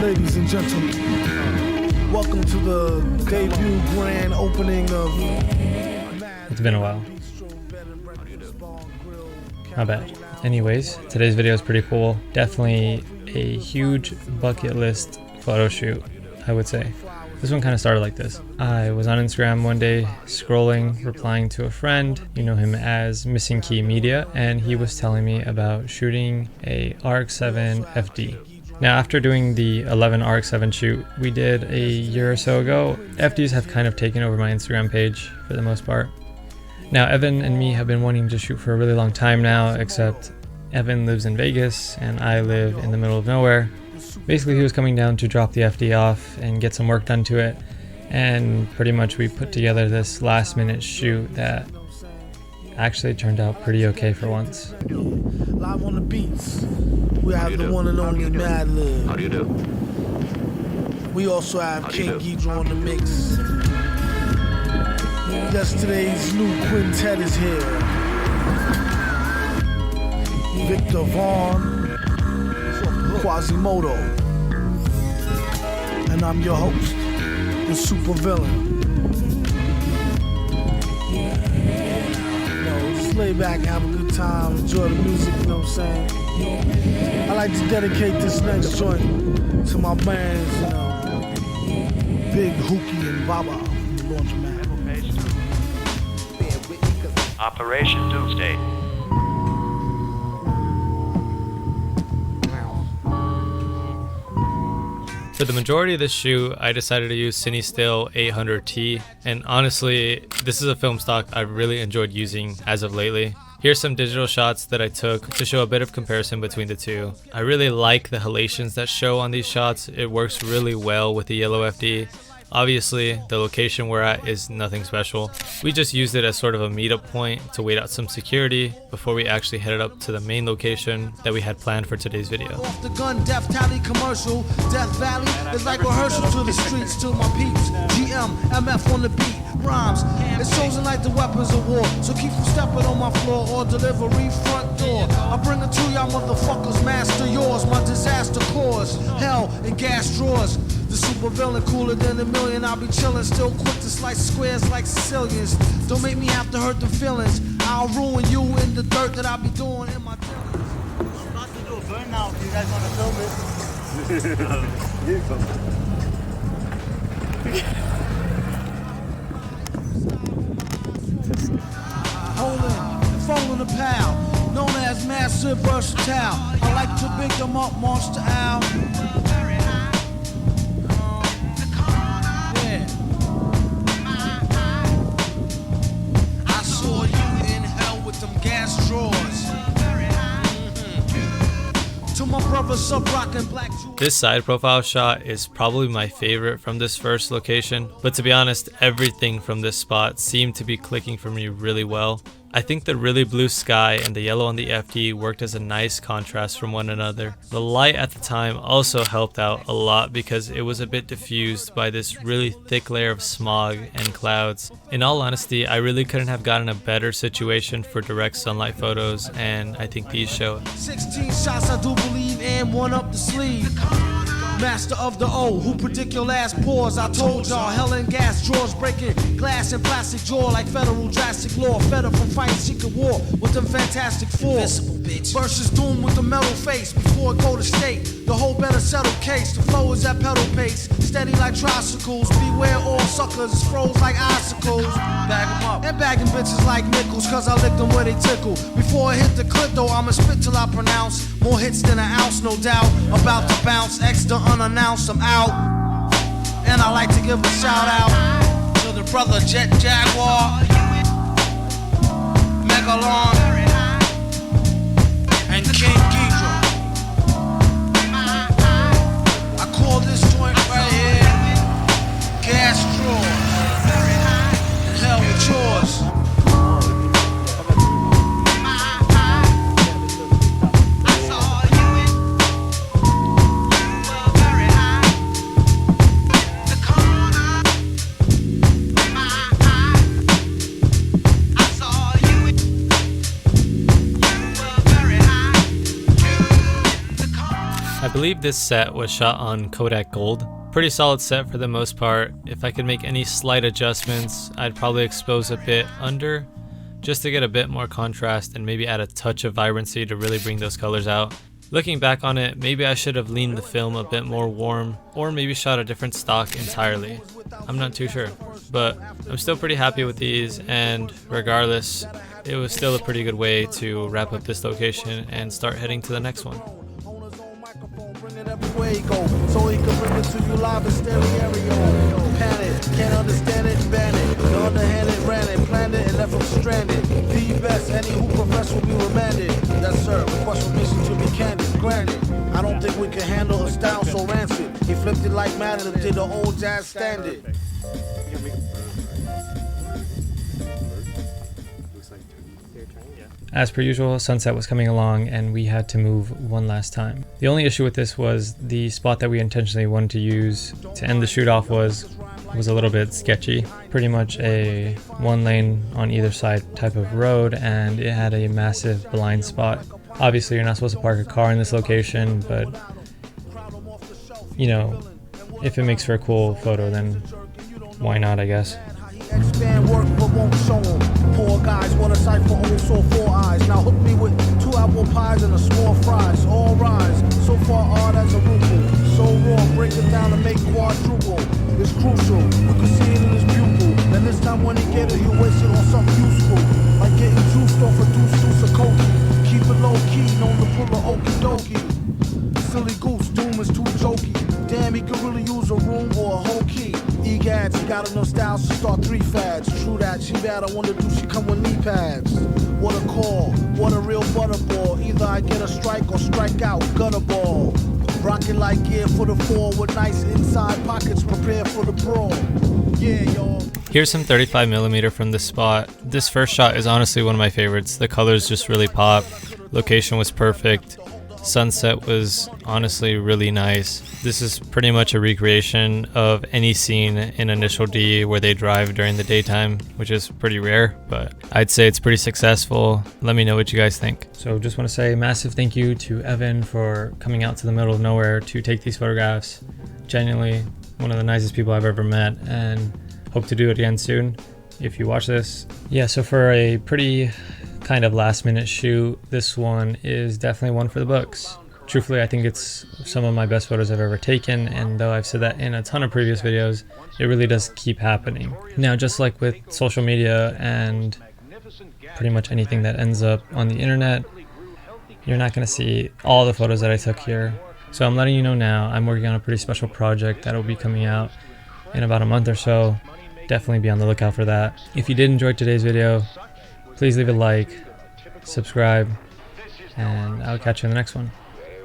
Ladies and gentlemen, welcome to the debut grand opening of... It's been a while. Not bad. Anyways, today's video is pretty cool. Definitely a huge bucket list photo shoot, I would say. This one kind of started like this. I was on Instagram one day scrolling, replying to a friend, you know him as Missing Key Media, and he was telling me about shooting a RX-7 FD. Now, after doing the 11 RX-7 shoot we did a year or so ago, FDs have kind of taken over my Instagram page for the most part. Now, Evan and me have been wanting to shoot for a really long time now, except Evan lives in Vegas and I live in the middle of nowhere. Basically, he was coming down to drop the FD off and get some work done to it, and pretty much we put together this last minute shoot that actually turned out pretty okay for once. Live on the beats, we have the one and only Mad Lib. How do you do? We also have King Ghidra on the mix. Yesterday's new quintet is here. Victor Vaughn, Quasimodo, and I'm your host, the super villain. Just lay back, have a good time, enjoy the music, you know what I'm saying? I like to dedicate this next joint to my bands, you know, Big Hookie and Baba from the Laundromat. Operation Doomsday. For the majority of this shoot, I decided to use CineStill 800T, and honestly, this is a film stock I've really enjoyed using as of lately. Here's some digital shots that I took to show a bit of comparison between the two. I really like the halations that show on these shots. It works really well with the yellow FD. Obviously, the location we're at is nothing special. We just used it as sort of a meetup point to wait out some security before we actually headed up to the main location that we had planned for today's video. Off the gun, Death Tally commercial, Death Valley is like rehearsal to the streets, to my peeps. GM, MF on the beat, rhymes. It's chosen like the weapons of war, so keep from stepping on my floor or delivery front door. I bring it to y'all motherfuckers, master yours. My disaster cause hell and gas drawers. The super villain cooler than a million. I'll be chillin', still quick to slice squares like Sicilians. Don't make me have to hurt the feelings. I'll ruin you in the dirt that I'll be doing in my dealings. I'm about to do a burnout if you guys want to film it. Holding, folding a pal, known as massive versatile. I like to big them up, monster owl. This side profile shot is probably my favorite from this first location, but to be honest, everything from this spot seemed to be clicking for me really well. I think the really blue sky and the yellow on the FD worked as a nice contrast from one another. The light at the time also helped out a lot because it was a bit diffused by this really thick layer of smog and clouds. In all honesty, I really couldn't have gotten a better situation for direct sunlight photos, and I think these show it. 16 shots I do believe and one up the sleeve. Master of the O, who predict your last pause. I told y'all, hell and gas drawers breaking glass and plastic jaw like federal drastic law. Fed up from fighting secret war with them fantastic four. Versus doom with the metal face before it go to state. The whole better settle case. The flow is at pedal pace, steady like tricycles. Beware all suckers, froze like icicles. Bag them up and bagging bitches like nickels, cause I lick them where they tickle. Before I hit the clip though, I'ma spit till I pronounce more hits than an ounce, no doubt. About to bounce, extra unannounced, I'm out. And I like to give a shout out to the brother Jet Jaguar, Megalon, and King Ghidra. I call this joint right here Gas Drawers. And hell with yours. believe this set was shot on Kodak Gold. Pretty solid set for the most part. If I could make any slight adjustments, I'd probably expose a bit under, just to get a bit more contrast and maybe add a touch of vibrancy to really bring those colors out. Looking back on it, maybe I should have leaned the film a bit more warm, or maybe shot a different stock entirely. I'm not too sure, but I'm still pretty happy with these, and regardless, it was still a pretty good way to wrap up this location and start heading to the next one. Everywhere he go, so he can bring it to you live in stereo. Panic, can't understand it, ban it. The underhanded ran it, planned it, and left him stranded. The best, any who profess will be remanded. Yes, sir, request permission to be candid. Granted, I don't think we can handle a style so rancid. He flipped it like Madden and did the old jazz standard. As per usual, sunset was coming along and we had to move one last time. The only issue with this was the spot that we intentionally wanted to use to end the shoot off was a little bit sketchy. Pretty much a one lane on either side type of road, and it had a massive blind spot. Obviously you're not supposed to park a car in this location, but you know, if it makes for a cool photo, then why not, I guess. Expand work but won't show them. Poor guys want a sight for old soul 4 eyes. Now hook me with 2 apple pies and a small fries. All rise, so far odd as a ruble. So raw, break it down and make quadruple. It's crucial, you can see it in his pupil. And this time when he get it, he'll waste it on something useful. Like getting juiced off a deuce of coke. Keep it low key, known to pull a okie dokie. Silly goose, doom is too jokey. Damn, he could really use a room or a whole key. Egads, he got enough styles to start 3 fads. True that, she bad, I wonder do she come with knee pads? What a call, what a real butterball. Either I get a strike or strike out, gutter ball. Rockin' like gear for the 4 with nice inside pockets, prepare for the brawl. Yeah, y'all. Here's some 35mm from this spot. This first shot is honestly one of my favorites. The colors just really pop. Location was perfect. Sunset was honestly really nice. This is pretty much a recreation of any scene in Initial D where they drive during the daytime, which is pretty rare, but I'd say it's pretty successful. Let me know what you guys think. So just want to say a massive thank you to Evan for coming out to the middle of nowhere to take these photographs. Genuinely one of the nicest people I've ever met, and hope to do it again soon if you watch this. Yeah, so for a pretty kind of last minute shoot, this one is definitely one for the books. Truthfully, I think it's some of my best photos I've ever taken, and though I've said that in a ton of previous videos, it really does keep happening. Now, just like with social media and pretty much anything that ends up on the internet, you're not going to see all the photos that I took here. So I'm letting you know now, I'm working on a pretty special project that will be coming out in about a month or so. Definitely be on the lookout for that. If you did enjoy today's video, please leave a like, subscribe, and I'll catch you in the next one.